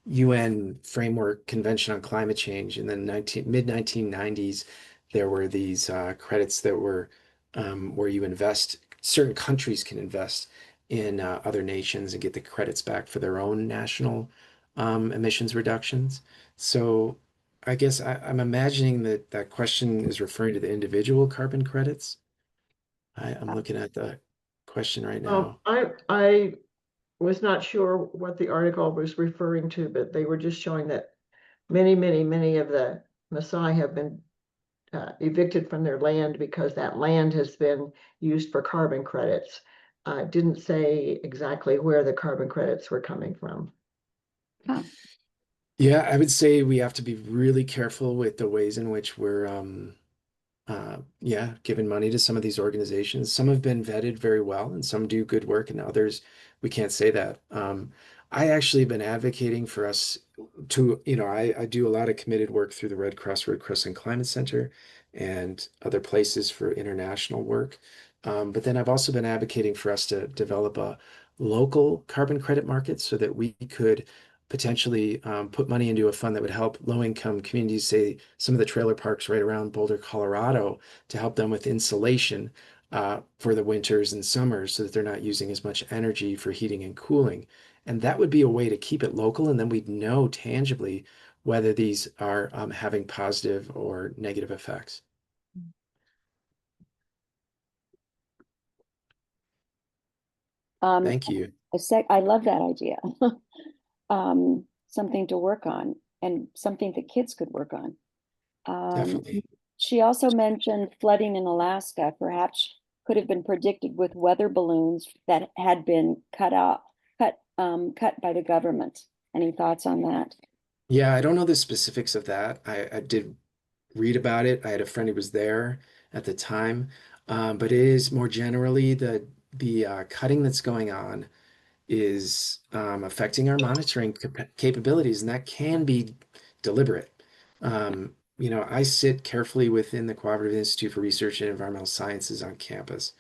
Speaker 3: UN Framework Convention on Climate Change in the mid 1990s. There were these credits that were where you invest, certain countries can invest in other nations and get the credits back for their own national emissions reductions. So I guess I'm imagining that that question is referring to the individual carbon credits. I'm looking at the question right now.
Speaker 5: I was not sure what the article was referring to, but they were just showing that many of the Maasai have been evicted from their land because that land has been used for carbon credits. Didn't say exactly where the carbon credits were coming from.
Speaker 4: Huh.
Speaker 3: Yeah, I would say we have to be really careful with the ways in which we're giving money to some of these organizations. Some have been vetted very well and some do good work, and others we can't say that. I actually have been advocating for us to, I do a lot of committed work through the Red Crescent Climate Center and other places for international work. But then I've also been advocating for us to develop a local carbon credit market so that we could potentially put money into a fund that would help low-income communities, say some of the trailer parks right around Boulder, Colorado, to help them with insulation for the winters and summers so that they're not using as much energy for heating and cooling. And that would be a way to keep it local, and then we'd know tangibly whether these are having positive or negative effects. Thank you.
Speaker 4: I love that idea. Something to work on and something that kids could work on.
Speaker 3: Definitely.
Speaker 4: She also mentioned flooding in Alaska perhaps could have been predicted with weather balloons that had been cut by the government. Any thoughts on that?
Speaker 3: Yeah, I don't know the specifics of that. I did read about it. I had a friend who was there at the time, but it is more generally the cutting that's going on is affecting our monitoring capabilities, and that can be deliberate. I sit carefully within the Cooperative Institute for Research in Environmental Sciences on campus.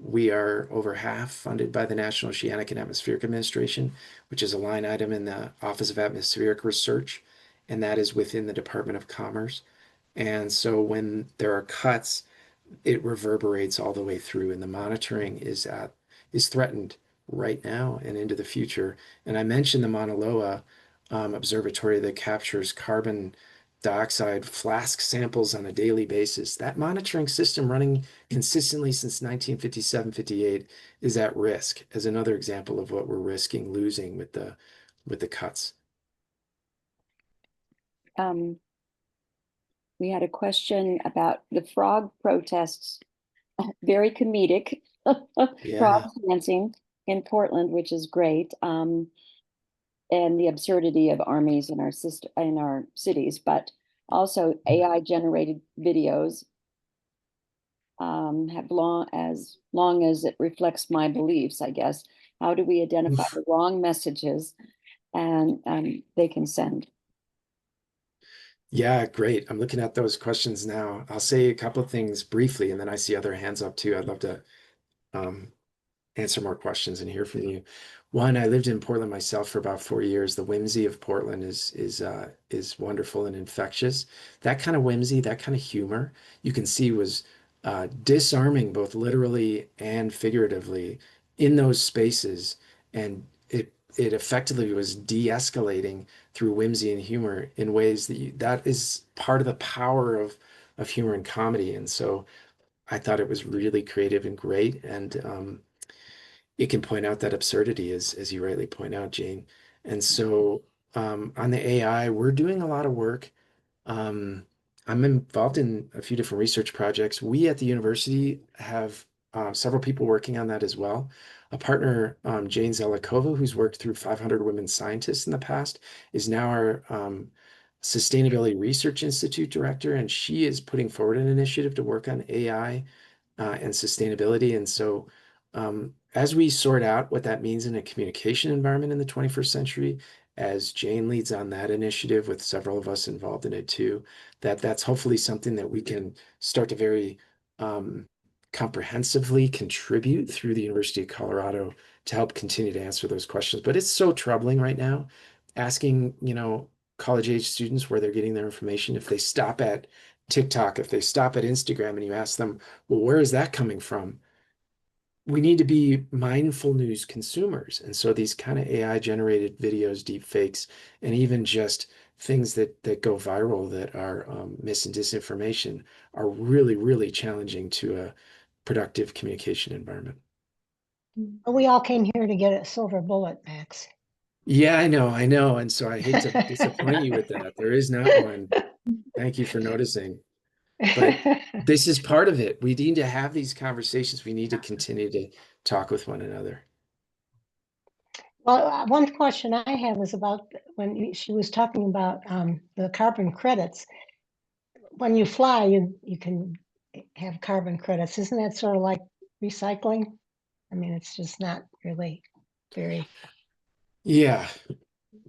Speaker 3: We are over half funded by the National Oceanic and Atmospheric Administration, which is a line item in the Office of Atmospheric Research, and that is within the Department of Commerce. And so when there are cuts, it reverberates all the way through, and the monitoring is threatened right now and into the future. And I mentioned the Mauna Loa observatory that captures carbon dioxide flask samples on a daily basis. That monitoring system, running consistently since 1957-58, is at risk, as another example of what we're risking losing with the cuts.
Speaker 4: We had a question about the frog protests, very comedic.
Speaker 3: Yeah.
Speaker 4: Frog dancing in Portland, which is great. And the absurdity of armies in our cities, but also AI generated videos have long as it reflects my beliefs, I guess. How do we identify the wrong messages and they can send?
Speaker 3: Yeah, great. I'm looking at those questions now. I'll say a couple of things briefly, and then I see other hands up too. I'd love to answer more questions and hear from you. One, I lived in Portland myself for about 4 years. The whimsy of Portland is wonderful and infectious. That kind of whimsy, that kind of humor, you can see was disarming both literally and figuratively in those spaces, and it effectively was de-escalating through whimsy and humor in ways that is part of the power of humor and comedy. And so I thought it was really creative and great, and it can point out that absurdity, as you rightly point out, Jane. And so on the AI, we're doing a lot of work. I'm involved in a few different research projects. We at the university have several people working on that as well. A partner, Jane Zelikova, who's worked through 500 women scientists in the past, is now our Sustainability Research Institute director, and she is putting forward an initiative to work on AI and sustainability. And so as we sort out what that means in a communication environment in the 21st century, as Jane leads on that initiative with several of us involved in it too, that's hopefully something that we can start to very comprehensively contribute through the University of Colorado to help continue to answer those questions. But it's so troubling right now, asking, college age students where they're getting their information. If they stop at TikTok, if they stop at Instagram, and you ask them, well, where is that coming from? We need to be mindful news consumers. And so these kind of AI generated videos, deep fakes, and even just things that go viral that are mis and disinformation are really, really challenging to a productive communication environment.
Speaker 1: We all came here to get a silver bullet, Max.
Speaker 3: Yeah, I know. And so I hate to disappoint you with that. There is not one. Thank you for noticing. But this is part of it. We need to have these conversations. We need to continue to talk with one another.
Speaker 1: Well, one question I have was about when she was talking about the carbon credits. When you fly, you can have carbon credits. Isn't that sort of like recycling? I mean, it's just not really very
Speaker 3: Yeah.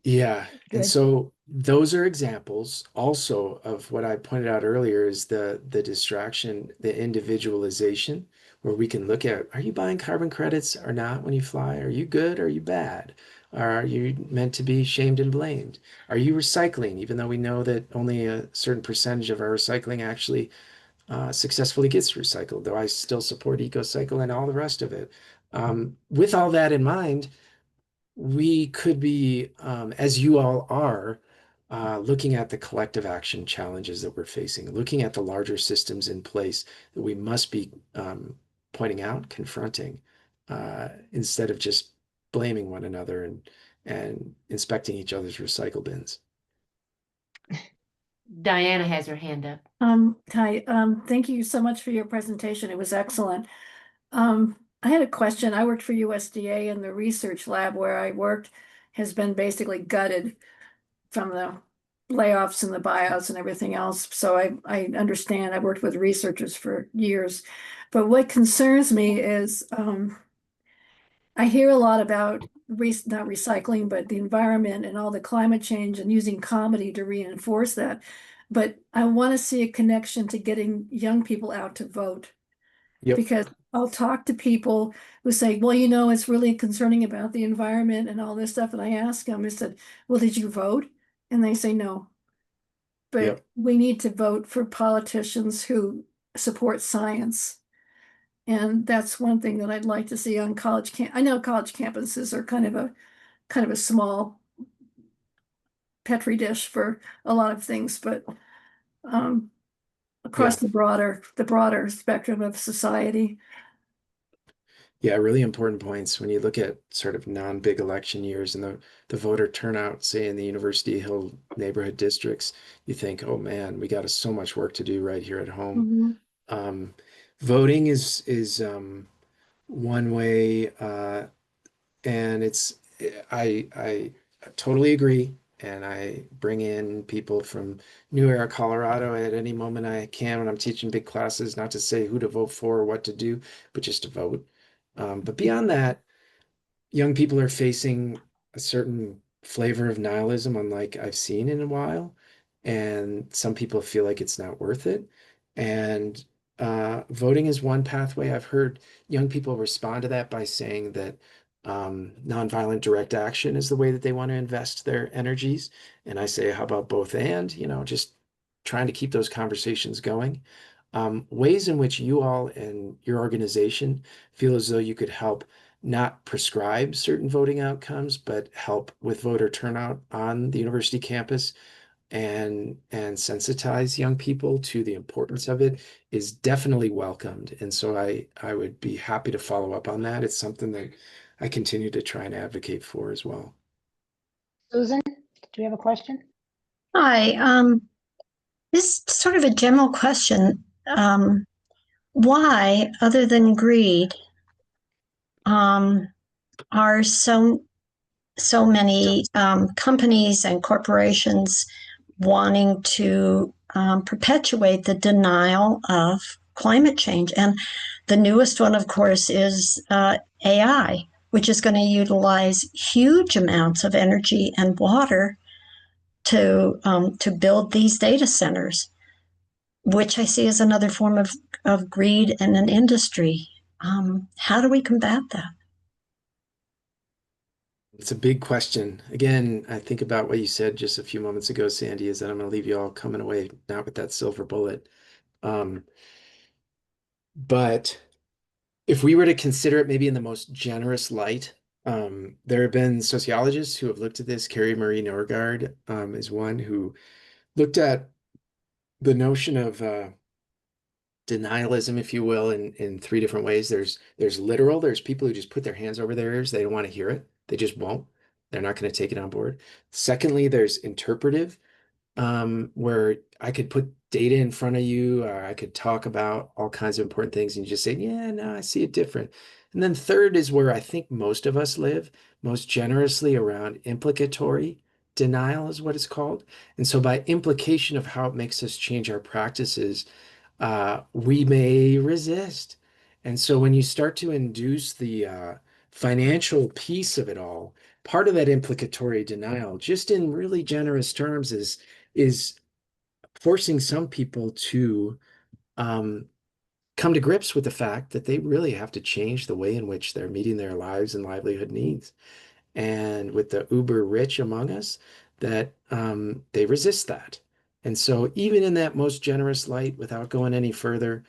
Speaker 3: And
Speaker 1: good.
Speaker 3: so those are examples also of what I pointed out earlier is the distraction, the individualization, where we can look at, are you buying carbon credits or not when you fly? Are you good? Or are you bad? Are you meant to be shamed and blamed? Are you recycling, even though we know that only a certain percentage of our recycling actually successfully gets recycled, though I still support EcoCycle and all the rest of it. With all that in mind, we could be, as you all are, looking at the collective action challenges that we're facing, looking at the larger systems in place that we must be pointing out, confronting, instead of just blaming one another and inspecting each other's recycle bins.
Speaker 2: Diana has her hand up.
Speaker 6: Hi, thank you so much for your presentation. It was excellent. I had a question. I worked for USDA, and the research lab where I worked has been basically gutted from the layoffs and the buyouts and everything else. So I understand. I worked with researchers for years. But what concerns me is I hear a lot about not recycling, but the environment and all the climate change and using comedy to reinforce that. But I want to see a connection to getting young people out to vote.
Speaker 3: Yep.
Speaker 6: Because I'll talk to people who say, well, it's really concerning about the environment and all this stuff. And I ask them, I said, well, did you vote? And they say no. But
Speaker 3: Yep.
Speaker 6: we need to vote for politicians who support science. And that's one thing that I'd like to see on college camp. I know college campuses are kind of a small petri dish for a lot of things, but across the broader spectrum of society.
Speaker 3: Yeah, really important points when you look at sort of non-big election years and the voter turnout, say in the University Hill neighborhood districts, you think, oh man, we got so much work to do right here at home.
Speaker 6: Mhm.
Speaker 3: Voting is one way, and I totally agree, and I bring in people from New Era, Colorado at any moment I can when I'm teaching big classes, not to say who to vote for or what to do, but just to vote. But beyond that, young people are facing a certain flavor of nihilism unlike I've seen in a while. And some people feel like it's not worth it. And voting is one pathway. I've heard young people respond to that by saying that nonviolent direct action is the way that they want to invest their energies. And I say, how about both and, just trying to keep those conversations going. Ways in which you all and your organization feel as though you could help not prescribe certain voting outcomes, but help with voter turnout on the university campus and sensitize young people to the importance of it is definitely welcomed. And so I would be happy to follow up on that. It's something that I continue to try and advocate for as well.
Speaker 1: Susan, do you have a question?
Speaker 7: Hi, this is sort of a general question. Why, other than greed, are so many companies and corporations wanting to perpetuate the denial of climate change? And the newest one, of course, is AI, which is going to utilize huge amounts of energy and water to build these data centers, which I see as another form of greed in an industry. How do we combat that?
Speaker 3: It's a big question. Again, I think about what you said just a few moments ago, Sandy, is that I'm going to leave you all coming away not with that silver bullet. But if we were to consider it maybe in the most generous light, there have been sociologists who have looked at this. Carrie Marie Norgaard is one who looked at the notion of denialism, if you will, in three different ways. There's literal, there's people who just put their hands over their ears. They don't want to hear it. They just won't. They're not going to take it on board. Secondly, there's interpretive, where I could put data in front of you, or I could talk about all kinds of important things and you just say, yeah, no, I see it different. And then third is where I think most of us live most generously around implicatory denial is what it's called. And so by implication of how it makes us change our practices, we may resist. And so when you start to induce the financial piece of it all, part of that implicatory denial, just in really generous terms, is forcing some people to come to grips with the fact that they really have to change the way in which they're meeting their lives and livelihood needs. And with the uber rich among us, that they resist that. And so even in that most generous light, without going any further,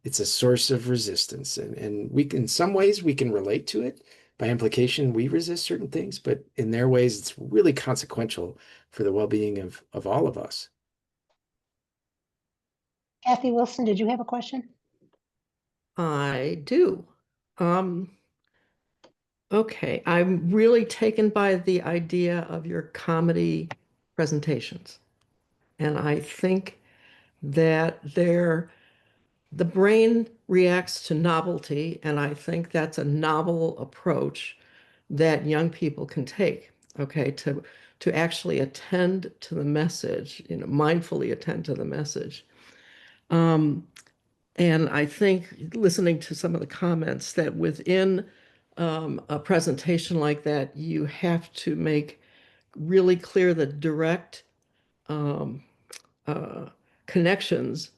Speaker 3: it's a source of resistance. And we can, in some ways, we can relate to it. By implication, we resist certain things, but in their ways, it's really consequential for the well-being of all of us.
Speaker 1: Kathy Wilson, did you have a question?
Speaker 8: I do. Okay, I'm really taken by the idea of your comedy presentations. And I think that the brain reacts to novelty, and I think that's a novel approach that young people can take, okay, to actually attend to the message, mindfully attend to the message. And I think listening to some of the comments that within a presentation like that, you have to make really clear the direct connections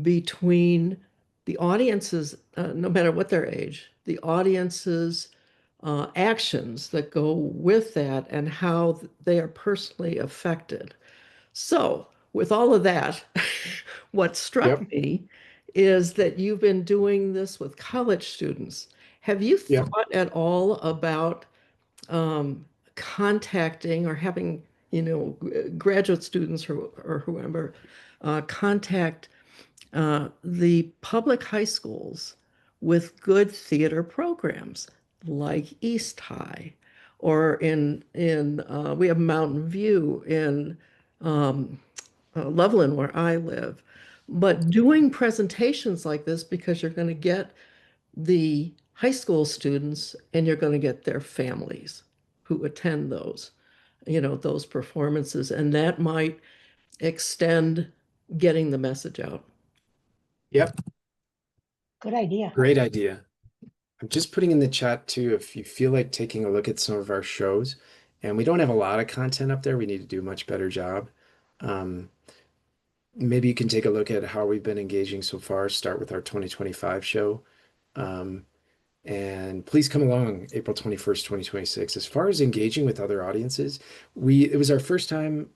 Speaker 8: between the audiences, no matter what their age, the audience's actions that go with that and how they are personally affected. So, with all of that, what struck
Speaker 3: Yep.
Speaker 8: me is that you've been doing this with college students. Have you
Speaker 3: Yep.
Speaker 8: thought at all about contacting or having, graduate students or whoever contact the public high schools with good theater programs like East High, or in we have Mountain View in Loveland where I live, but doing presentations like this because you're going to get the high school students and you're going to get their families who attend those performances, and that might extend getting the message out.
Speaker 3: Yep.
Speaker 1: Good idea.
Speaker 3: Great idea. I'm just putting in the chat too, if you feel like taking a look at some of our shows, and we don't have a lot of content up there, we need to do a much better job. Maybe you can take a look at how we've been engaging so far, start with our 2025 show. And please come along April 21st, 2026. As far as engaging with other audiences, it was our first time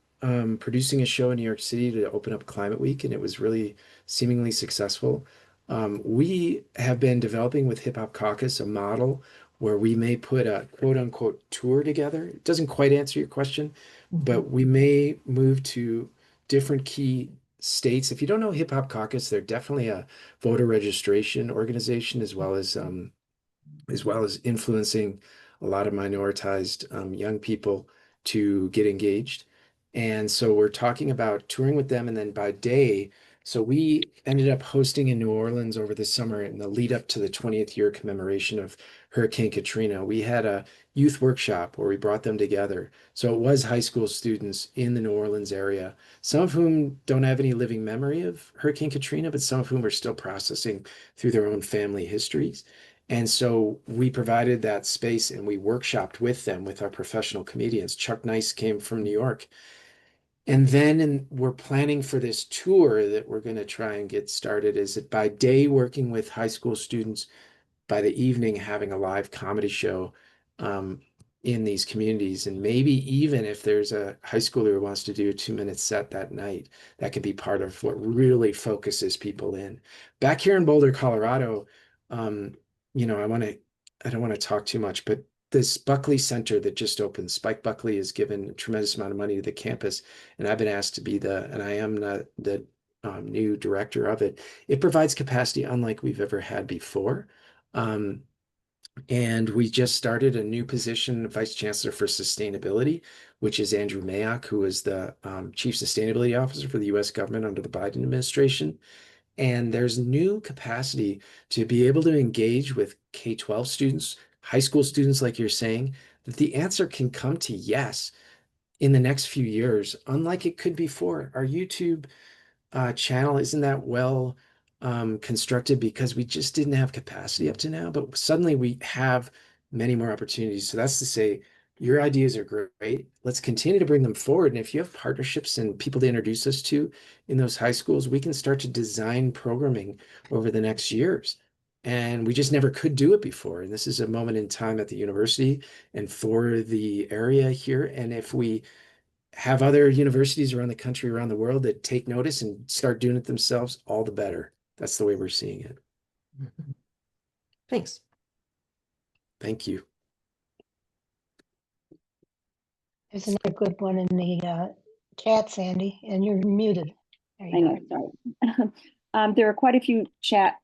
Speaker 3: producing a show in New York City to open up Climate Week, and it was really seemingly successful. We have been developing with Hip Hop Caucus a model where we may put a quote unquote tour together. It doesn't quite answer your question, but we may move to different key states. If you don't know Hip Hop Caucus, they're definitely a voter registration organization as well as influencing a lot of minoritized young people to get engaged. And so we're talking about touring with them, and then by day. So we ended up hosting in New Orleans over the summer in the lead up to the 20th year commemoration of Hurricane Katrina. We had a youth workshop where we brought them together. So it was high school students in the New Orleans area, some of whom don't have any living memory of Hurricane Katrina, but some of whom are still processing through their own family histories. And so we provided that space and we workshopped with them with our professional comedians. Chuck Nice came from New York. And then we're planning for this tour that we're going to try and get started. Is it by day working with high school students, by the evening having a live comedy show in these communities, and maybe even if there's a high schooler who wants to do a 2-minute set that night, that could be part of what really focuses people in. Back here in Boulder, Colorado, I don't want to talk too much, but this Buckley Center that just opened, Spike Buckley has given a tremendous amount of money to the campus, and I've been asked to be and I am the new director of it. It provides capacity unlike we've ever had before. And we just started a new position, Vice Chancellor for Sustainability, which is Andrew Mayock, who is the Chief Sustainability Officer for the U.S. government under the Biden administration. And there's new capacity to be able to engage with K-12 students, high school students, like you're saying, that the answer can come to yes in the next few years, unlike it could before. Our YouTube channel isn't that well constructed because we just didn't have capacity up to now, but suddenly we have many more opportunities. So that's to say, your ideas are great. Let's continue to bring them forward. And if you have partnerships and people to introduce us to in those high schools, we can start to design programming over the next years. And we just never could do it before. And this is a moment in time at the university and for the area here. And if we have other universities around the country, around the world that take notice and start doing it themselves, all the better. That's the way we're seeing it.
Speaker 8: Thanks.
Speaker 3: Thank you.
Speaker 1: There's another good one in the chat, Sandy, and you're muted. There
Speaker 4: I
Speaker 1: you
Speaker 4: know, sorry. There are quite a few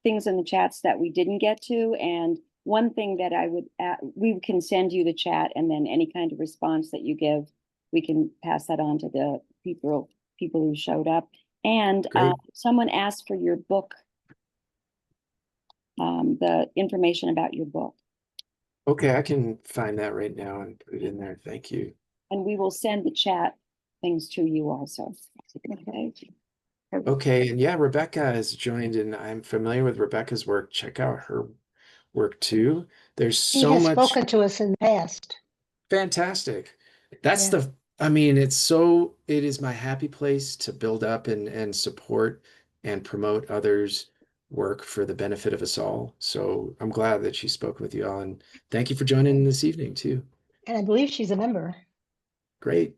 Speaker 4: things in the chats that we didn't get to, and one thing that we can send you the chat, and then any kind of response that you give, we can pass that on to the people who showed up. And someone asked for your book, the information about your book.
Speaker 3: Okay, I can find that right now and put it in there. Thank you.
Speaker 4: And we will send the chat things to you also. Okay.
Speaker 3: Okay, and yeah, Rebecca has joined, and I'm familiar with Rebecca's work. Check out her work too. There's
Speaker 1: He
Speaker 3: so
Speaker 1: has
Speaker 3: much.
Speaker 1: spoken to us in the past.
Speaker 3: Fantastic. That's
Speaker 1: Yeah.
Speaker 3: I mean, it is my happy place to build up and support and promote others' work for the benefit of us all. So I'm glad that she spoke with you all, and thank you for joining this evening too.
Speaker 1: And I believe she's a member.
Speaker 3: Great.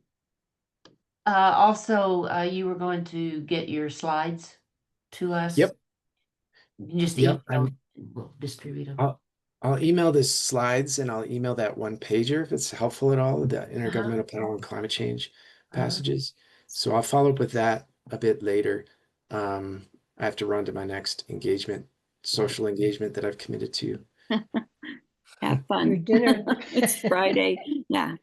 Speaker 2: Also, you were going to get your slides to us.
Speaker 3: Yep.
Speaker 2: Just
Speaker 3: Yep.
Speaker 2: email, we'll distribute them.
Speaker 3: I'll email the slides and I'll email that one pager if it's helpful at all, the Intergovernmental Panel on Climate Change passages. So I'll follow up with that a bit later. I have to run to my next engagement, social engagement that I've committed to.
Speaker 4: Have fun.
Speaker 1: Your dinner.
Speaker 4: It's Friday. Yeah.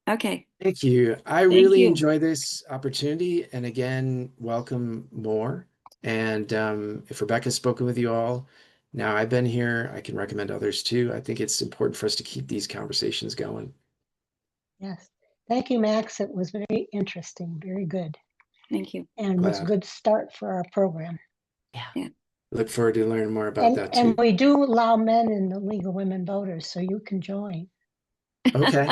Speaker 4: Okay.
Speaker 3: Thank you. I really enjoy this opportunity. And again, welcome more. And if Rebecca's spoken with you all, now I've been here, I can recommend others too. I think it's important for us to keep these conversations going.
Speaker 1: Yes. Thank you, Max. It was very interesting, very good.
Speaker 4: Thank you.
Speaker 1: And was a
Speaker 3: Glad.
Speaker 1: good start for our program.
Speaker 4: Yeah.
Speaker 3: Look forward to learning more about that too.
Speaker 1: And we do allow men in the League of Women Voters, so you can join.
Speaker 3: Okay.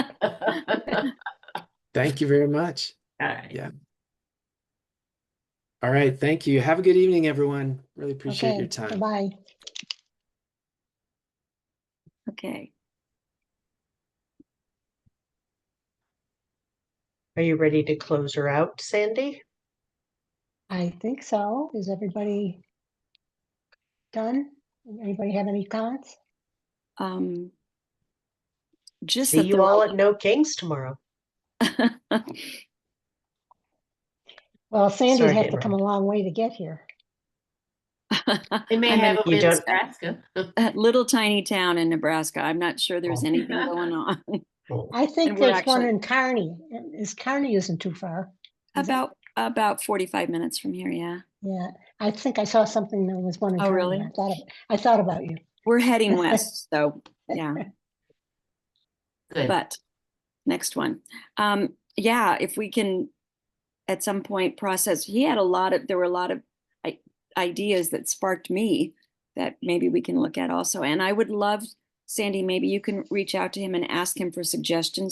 Speaker 3: Thank you very much.
Speaker 2: All right.
Speaker 3: Yeah. All right. Thank you. Have a good evening, everyone. Really appreciate your time.
Speaker 1: Bye-bye.
Speaker 4: Okay.
Speaker 9: Are you ready to close her out, Sandy?
Speaker 1: I think so. Is everybody done? Anybody have any comments?
Speaker 4: Just
Speaker 9: See
Speaker 4: that
Speaker 9: you
Speaker 4: there
Speaker 9: all at No Kings tomorrow.
Speaker 1: Well, Sandy'd
Speaker 9: Sorry to
Speaker 1: have to come a
Speaker 9: interrupt.
Speaker 1: long way to get here.
Speaker 2: They may
Speaker 4: I'm
Speaker 2: have them
Speaker 9: You
Speaker 2: in
Speaker 9: don't-
Speaker 2: Nebraska.
Speaker 4: a little tiny town in Nebraska. I'm not sure there's anything going on.
Speaker 1: I think
Speaker 4: And we're
Speaker 1: there's one
Speaker 4: actually-
Speaker 1: in Kearney. Kearney isn't too far. Is it?
Speaker 4: About 45 minutes from here. Yeah.
Speaker 1: Yeah, I think I saw something, there was one in
Speaker 4: Oh,
Speaker 1: Kearney.
Speaker 4: really?
Speaker 1: I thought about you.
Speaker 4: We're heading west, so yeah.
Speaker 2: Good.
Speaker 4: But next one. Yeah, if we can at some point process, there were a lot of ideas that sparked me that maybe we can look at also. And I would love, Sandy, maybe you can reach out to him and ask him for suggestions